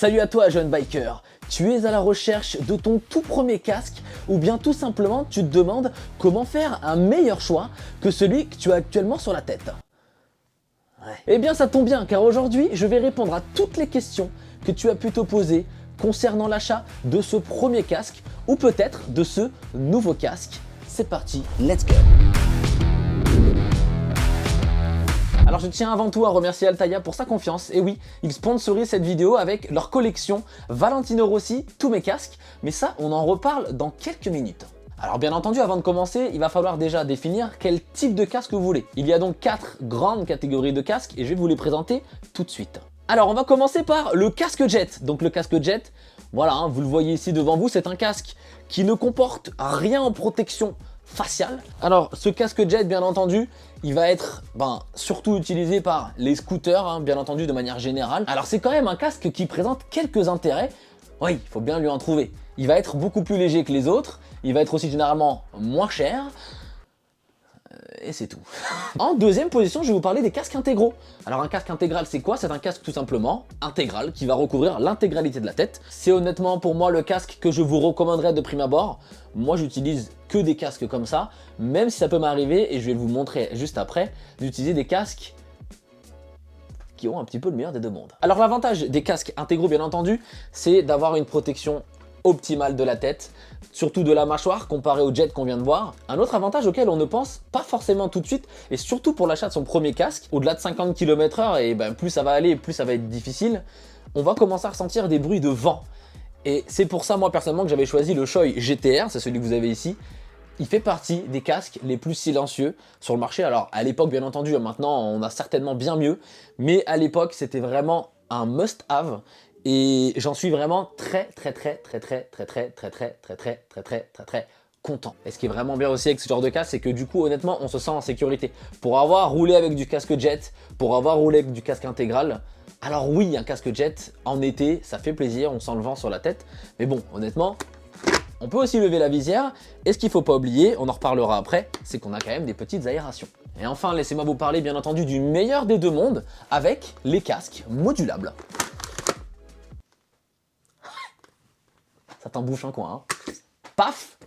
Salut à toi jeune biker, tu es à la recherche de ton tout premier casque ou bien tout simplement tu te demandes comment faire un meilleur choix que celui que tu as actuellement sur la tête. Eh bien ça tombe bien car aujourd'hui je vais répondre à toutes les questions que tu as pu te poser concernant l'achat de ce premier casque ou peut-être de ce nouveau casque. C'est parti, let's go! Alors je tiens avant tout à remercier Altaïa pour sa confiance, et oui, ils sponsorisent cette vidéo avec leur collection Valentino Rossi, tous mes casques, mais ça on en reparle dans quelques minutes. Alors bien entendu, avant de commencer, il va falloir déjà définir quel type de casque vous voulez. Il y a donc 4 grandes catégories de casques et je vais vous les présenter tout de suite. Alors on va commencer par le casque jet. Donc le casque jet, voilà, vous le voyez ici devant vous, c'est un casque qui ne comporte rien en protection faciale. Alors ce casque jet, bien entendu, il va être surtout utilisé par les scooters, bien entendu de manière générale. Alors c'est quand même un casque qui présente quelques intérêts. Oui, il faut bien lui en trouver. Il va être beaucoup plus léger que les autres, il va être aussi généralement moins cher. Et c'est tout. En deuxième position, je vais vous parler des casques intégraux. Alors un casque intégral, c'est quoi? C'est un casque tout simplement intégral qui va recouvrir l'intégralité de la tête. C'est honnêtement pour moi le casque que je vous recommanderais de prime abord. Moi j'utilise que des casques comme ça, même si ça peut m'arriver, et je vais vous montrer juste après, d'utiliser des casques qui ont un petit peu le meilleur des deux mondes. Alors l'avantage des casques intégraux, bien entendu, c'est d'avoir une protection optimale de la tête, surtout de la mâchoire comparé au jet qu'on vient de voir. Un autre avantage auquel on ne pense pas forcément tout de suite, et surtout pour l'achat de son premier casque, au-delà de 50 km/h, et plus ça va aller, plus ça va être difficile, on va commencer à ressentir des bruits de vent. Et c'est pour ça, moi personnellement, que j'avais choisi le Shoei GTR, c'est celui que vous avez ici. Il fait partie des casques les plus silencieux sur le marché. Alors à l'époque, bien entendu, maintenant on a certainement bien mieux, mais à l'époque c'était vraiment un must-have. Et j'en suis vraiment très content. Et ce qui est vraiment bien aussi avec ce genre de casque, c'est que du coup honnêtement on se sent en sécurité. Pour avoir roulé avec du casque jet, pour avoir roulé avec du casque intégral, alors oui, un casque jet en été ça fait plaisir, on sent le vent sur la tête, mais bon honnêtement on peut aussi lever la visière, et ce qu'il ne faut pas oublier, on en reparlera après, c'est qu'on a quand même des petites aérations. Et enfin laissez-moi vous parler bien entendu du meilleur des deux mondes avec les casques modulables. Ça t'embouche un coin, hein. Paf,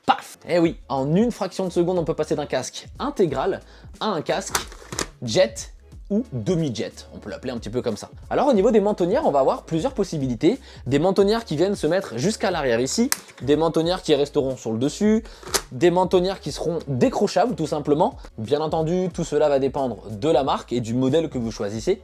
paf. Eh oui, en une fraction de seconde, on peut passer d'un casque intégral à un casque jet ou demi-jet. On peut l'appeler un petit peu comme ça. Alors au niveau des mentonnières, on va avoir plusieurs possibilités. Des mentonnières qui viennent se mettre jusqu'à l'arrière ici, des mentonnières qui resteront sur le dessus, des mentonnières qui seront décrochables tout simplement. Bien entendu, tout cela va dépendre de la marque et du modèle que vous choisissez.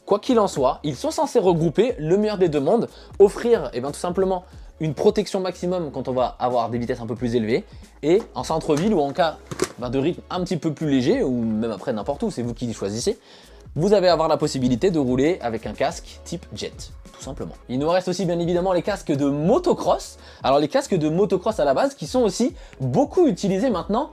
Quoi qu'il en soit, ils sont censés regrouper le meilleur des deux mondes, offrir tout simplement une protection maximum quand on va avoir des vitesses un peu plus élevées, et en centre-ville ou en cas de rythme un petit peu plus léger, ou même après n'importe où, c'est vous qui choisissez, vous allez avoir la possibilité de rouler avec un casque type jet, tout simplement. Il nous reste aussi bien évidemment les casques de motocross. Alors les casques de motocross à la base qui sont aussi beaucoup utilisés maintenant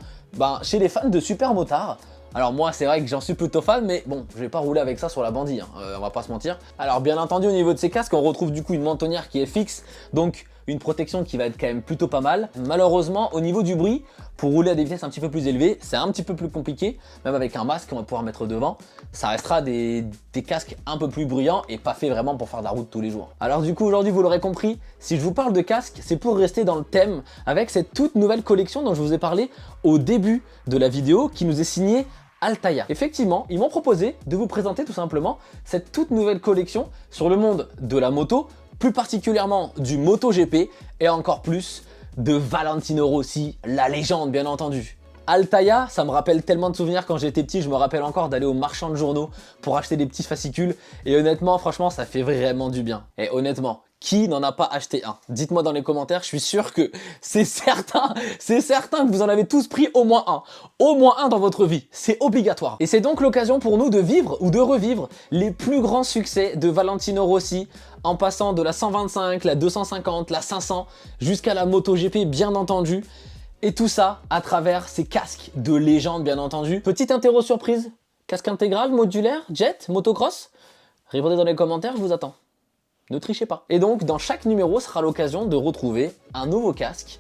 chez les fans de super motards. Alors moi c'est vrai que j'en suis plutôt fan, mais bon, je vais pas rouler avec ça sur la bandit, on va pas se mentir. Alors bien entendu au niveau de ces casques, on retrouve du coup une mentonnière qui est fixe, donc une protection qui va être quand même plutôt pas mal. Malheureusement au niveau du bruit, pour rouler à des vitesses un petit peu plus élevées, c'est un petit peu plus compliqué, même avec un masque qu'on va pouvoir mettre devant, ça restera des casques un peu plus bruyants et pas fait vraiment pour faire de la route tous les jours. Alors du coup aujourd'hui vous l'aurez compris, si je vous parle de casque, c'est pour rester dans le thème avec cette toute nouvelle collection dont je vous ai parlé au début de la vidéo qui nous est signée Altaïa. Effectivement, ils m'ont proposé de vous présenter tout simplement cette toute nouvelle collection sur le monde de la moto, plus particulièrement du MotoGP et encore plus de Valentino Rossi, la légende bien entendu. Altaïa, ça me rappelle tellement de souvenirs quand j'étais petit, je me rappelle encore d'aller au marchand de journaux pour acheter des petits fascicules et honnêtement, franchement, ça fait vraiment du bien. Et honnêtement, qui n'en a pas acheté un? Dites-moi dans les commentaires, je suis sûr que c'est certain que vous en avez tous pris au moins un dans votre vie, c'est obligatoire. Et c'est donc l'occasion pour nous de vivre ou de revivre les plus grands succès de Valentino Rossi, en passant de la 125, la 250, la 500, jusqu'à la MotoGP bien entendu. Et tout ça à travers ces casques de légende bien entendu. Petite interro surprise, casque intégral, modulaire, jet, motocross? Répondez dans les commentaires, je vous attends. Ne trichez pas. Et donc dans chaque numéro sera l'occasion de retrouver un nouveau casque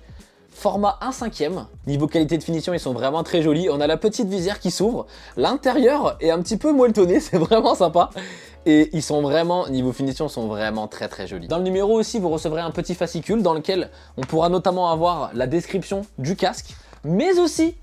format 1/5. Niveau qualité de finition, ils sont vraiment très jolis. On a la petite visière qui s'ouvre. L'intérieur est un petit peu moelletonné, c'est vraiment sympa. Et ils sont vraiment, niveau finition, sont vraiment très très jolis. Dans le numéro aussi, vous recevrez un petit fascicule dans lequel on pourra notamment avoir la description du casque, mais aussi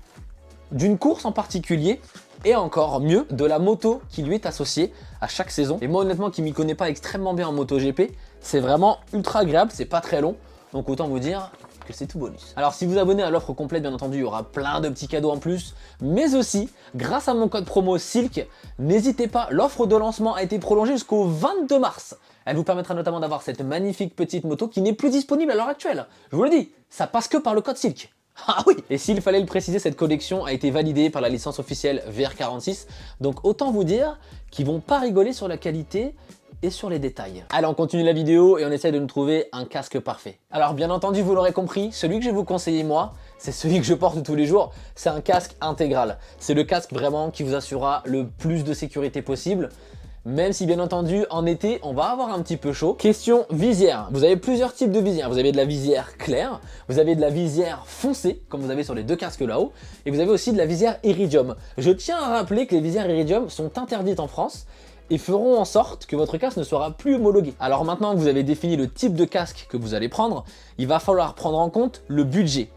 d'une course en particulier, et encore mieux, de la moto qui lui est associée à chaque saison. Et moi honnêtement, qui m'y connais pas extrêmement bien en MotoGP, c'est vraiment ultra agréable, c'est pas très long, donc autant vous dire que c'est tout bonus. Alors si vous abonnez à l'offre complète, bien entendu, il y aura plein de petits cadeaux en plus, mais aussi, grâce à mon code promo SILK, n'hésitez pas, l'offre de lancement a été prolongée jusqu'au 22 mars. Elle vous permettra notamment d'avoir cette magnifique petite moto qui n'est plus disponible à l'heure actuelle. Je vous le dis, ça passe que par le code SILK. Ah oui! Et s'il fallait le préciser, cette collection a été validée par la licence officielle VR46, donc autant vous dire qu'ils vont pas rigoler sur la qualité et sur les détails. Allez, on continue la vidéo et on essaie de nous trouver un casque parfait. Alors bien entendu, vous l'aurez compris, celui que je vais vous conseiller moi, c'est celui que je porte tous les jours, c'est un casque intégral. C'est le casque vraiment qui vous assurera le plus de sécurité possible. Même si bien entendu en été on va avoir un petit peu chaud. Question visière, vous avez plusieurs types de visière. Vous avez de la visière claire, vous avez de la visière foncée comme vous avez sur les deux casques là-haut, et vous avez aussi de la visière iridium. Je tiens à rappeler que les visières iridium sont interdites en France et feront en sorte que votre casque ne sera plus homologué. Alors maintenant que vous avez défini le type de casque que vous allez prendre, il va falloir prendre en compte le budget.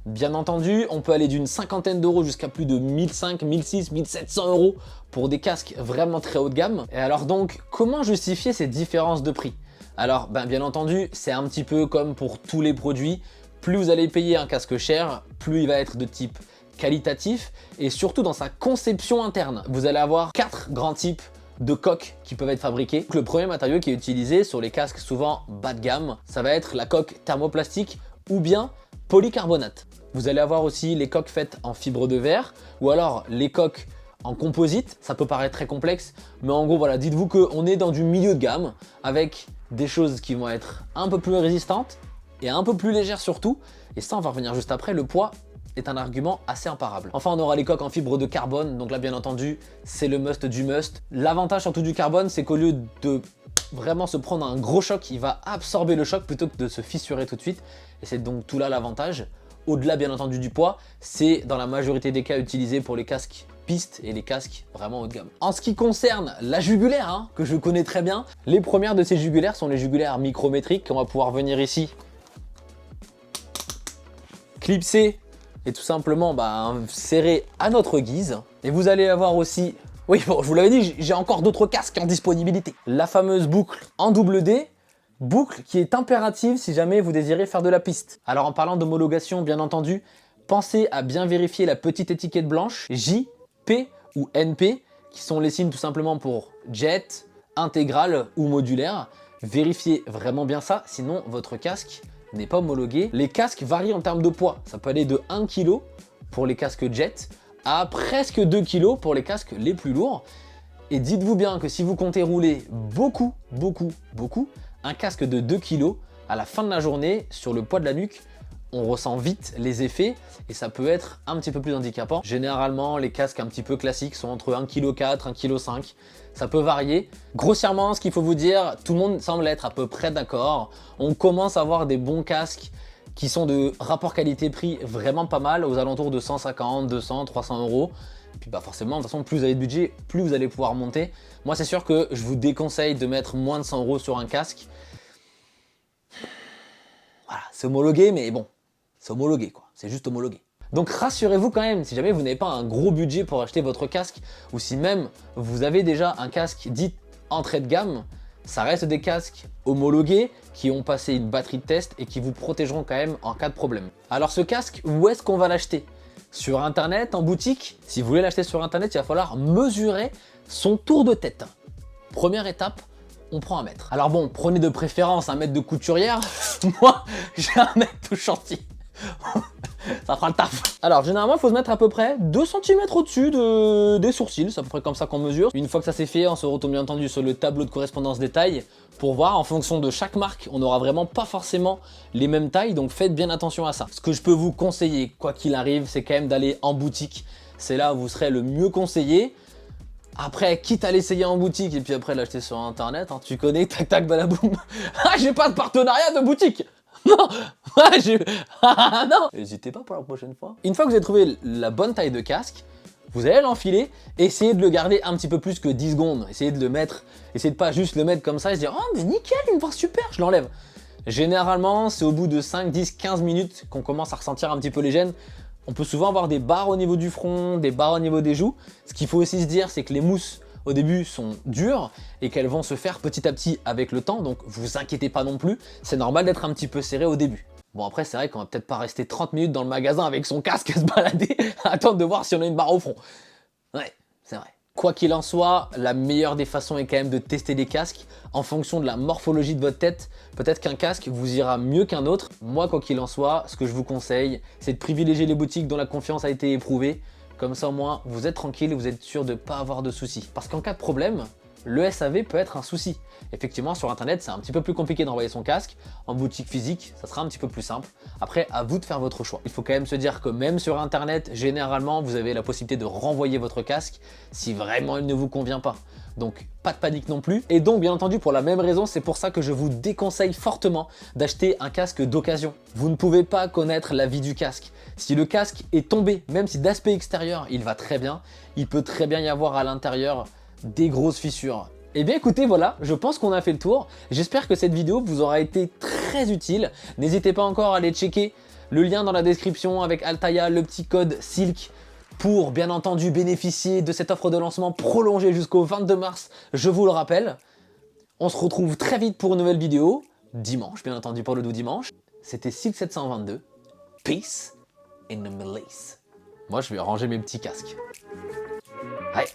Bien entendu, on peut aller d'une cinquantaine d'euros jusqu'à plus de 1500, 1600, 1700 euros pour des casques vraiment très haut de gamme. Et alors donc, comment justifier ces différences de prix? Alors, bien entendu, c'est un petit peu comme pour tous les produits. Plus vous allez payer un casque cher, plus il va être de type qualitatif et surtout dans sa conception interne. Vous allez avoir 4 grands types de coques qui peuvent être fabriquées. Le premier matériau qui est utilisé sur les casques souvent bas de gamme, ça va être la coque thermoplastique ou bien polycarbonate. Vous allez avoir aussi les coques faites en fibre de verre ou alors les coques en composite. Ça peut paraître très complexe, mais en gros voilà, dites-vous qu'on est dans du milieu de gamme avec des choses qui vont être un peu plus résistantes et un peu plus légères surtout. Et ça, on va revenir juste après, le poids est un argument assez imparable. Enfin, on aura les coques en fibre de carbone, donc là bien entendu, c'est le must du must. L'avantage surtout du carbone, c'est qu'au lieu de vraiment se prendre un gros choc, il va absorber le choc plutôt que de se fissurer tout de suite. Et c'est donc tout là l'avantage. Au-delà bien entendu du poids, c'est dans la majorité des cas utilisé pour les casques piste et les casques vraiment haut de gamme. En ce qui concerne la jugulaire, que je connais très bien, les premières de ces jugulaires sont les jugulaires micrométriques qu'on va pouvoir venir ici clipser et tout simplement serrer à notre guise. Et vous allez avoir aussi, oui bon, je vous l'avais dit, j'ai encore d'autres casques en disponibilité. La fameuse boucle en double D, boucle qui est impérative si jamais vous désirez faire de la piste. Alors en parlant d'homologation, bien entendu, pensez à bien vérifier la petite étiquette blanche J, P ou NP, qui sont les signes tout simplement pour jet, intégral ou modulaire. Vérifiez vraiment bien ça, sinon votre casque n'est pas homologué. Les casques varient en termes de poids. Ça peut aller de 1 kg pour les casques jet à presque 2 kg pour les casques les plus lourds. Et dites-vous bien que si vous comptez rouler beaucoup, un casque de 2 kg, à la fin de la journée, sur le poids de la nuque, on ressent vite les effets et ça peut être un petit peu plus handicapant. Généralement, les casques un petit peu classiques sont entre 1,4 kg, 1,5 kg. Ça peut varier. Grossièrement, ce qu'il faut vous dire, tout le monde semble être à peu près d'accord. On commence à avoir des bons casques qui sont de rapport qualité-prix vraiment pas mal, aux alentours de 150, 200, 300 euros. Et puis forcément, de toute façon, plus vous avez de budget, plus vous allez pouvoir monter. Moi, c'est sûr que je vous déconseille de mettre moins de 100 euros sur un casque. Voilà, c'est homologué, mais bon, c'est homologué quoi, c'est juste homologué. Donc rassurez-vous quand même, si jamais vous n'avez pas un gros budget pour acheter votre casque, ou si même vous avez déjà un casque dit entrée de gamme, ça reste des casques homologués qui ont passé une batterie de test et qui vous protégeront quand même en cas de problème. Alors ce casque, où est-ce qu'on va l'acheter? Sur internet, en boutique? Si vous voulez l'acheter sur internet, il va falloir mesurer son tour de tête. Première étape, on prend 1 mètre. Alors bon, prenez de préférence 1 mètre de couturière. Moi, j'ai 1 mètre tout chantier. Ça fera le taf. Alors généralement, il faut se mettre à peu près 2 cm au-dessus des sourcils. C'est à peu près comme ça qu'on mesure. Une fois que ça c'est fait, on se retourne bien entendu sur le tableau de correspondance des tailles pour voir en fonction de chaque marque. On n'aura vraiment pas forcément les mêmes tailles, donc faites bien attention à ça. Ce que je peux vous conseiller, quoi qu'il arrive, c'est quand même d'aller en boutique. C'est là où vous serez le mieux conseillé. Après, quitte à l'essayer en boutique et puis après l'acheter sur internet, tu connais, tac tac balaboum. Ah, j'ai pas de partenariat de boutique. Non. Ah non. N'hésitez pas pour la prochaine fois. Une fois que vous avez trouvé la bonne taille de casque, vous allez l'enfiler, essayez de le garder un petit peu plus que 10 secondes. Essayez de le mettre, essayez de pas juste le mettre comme ça et se dire « Oh mais nickel, il me va super, je l'enlève ». Généralement, c'est au bout de 5, 10, 15 minutes qu'on commence à ressentir un petit peu les gènes. On peut souvent avoir des barres au niveau du front, des barres au niveau des joues. Ce qu'il faut aussi se dire, c'est que les mousses au début sont dures et qu'elles vont se faire petit à petit avec le temps, donc vous inquiétez pas non plus, c'est normal d'être un petit peu serré au début. Bon après c'est vrai qu'on va peut-être pas rester 30 minutes dans le magasin avec son casque à se balader, à attendre de voir si on a une barre au front. Ouais, c'est vrai. Quoi qu'il en soit, la meilleure des façons est quand même de tester des casques en fonction de la morphologie de votre tête. Peut-être qu'un casque vous ira mieux qu'un autre. Moi, quoi qu'il en soit, ce que je vous conseille, c'est de privilégier les boutiques dont la confiance a été éprouvée. Comme ça, au moins, vous êtes tranquille et vous êtes sûr de ne pas avoir de soucis. Parce qu'en cas de problème, le SAV peut être un souci. Effectivement, sur internet, c'est un petit peu plus compliqué d'envoyer son casque. En boutique physique, ça sera un petit peu plus simple. Après, à vous de faire votre choix. Il faut quand même se dire que même sur internet, généralement, vous avez la possibilité de renvoyer votre casque si vraiment il ne vous convient pas. Donc, pas de panique non plus. Et donc, bien entendu, pour la même raison, c'est pour ça que je vous déconseille fortement d'acheter un casque d'occasion. Vous ne pouvez pas connaître la vie du casque. Si le casque est tombé, même si d'aspect extérieur, il va très bien, il peut très bien y avoir à l'intérieur des grosses fissures. Et bien écoutez, voilà, je pense qu'on a fait le tour. J'espère que cette vidéo vous aura été très utile. N'hésitez pas encore à aller checker le lien dans la description avec Altaïa, le petit code SILK pour bien entendu bénéficier de cette offre de lancement prolongée jusqu'au 22 mars, je vous le rappelle. On se retrouve très vite pour une nouvelle vidéo, dimanche bien entendu pour le doux dimanche. C'était SILK 722, peace in the Malaise. Moi je vais ranger mes petits casques. Allez.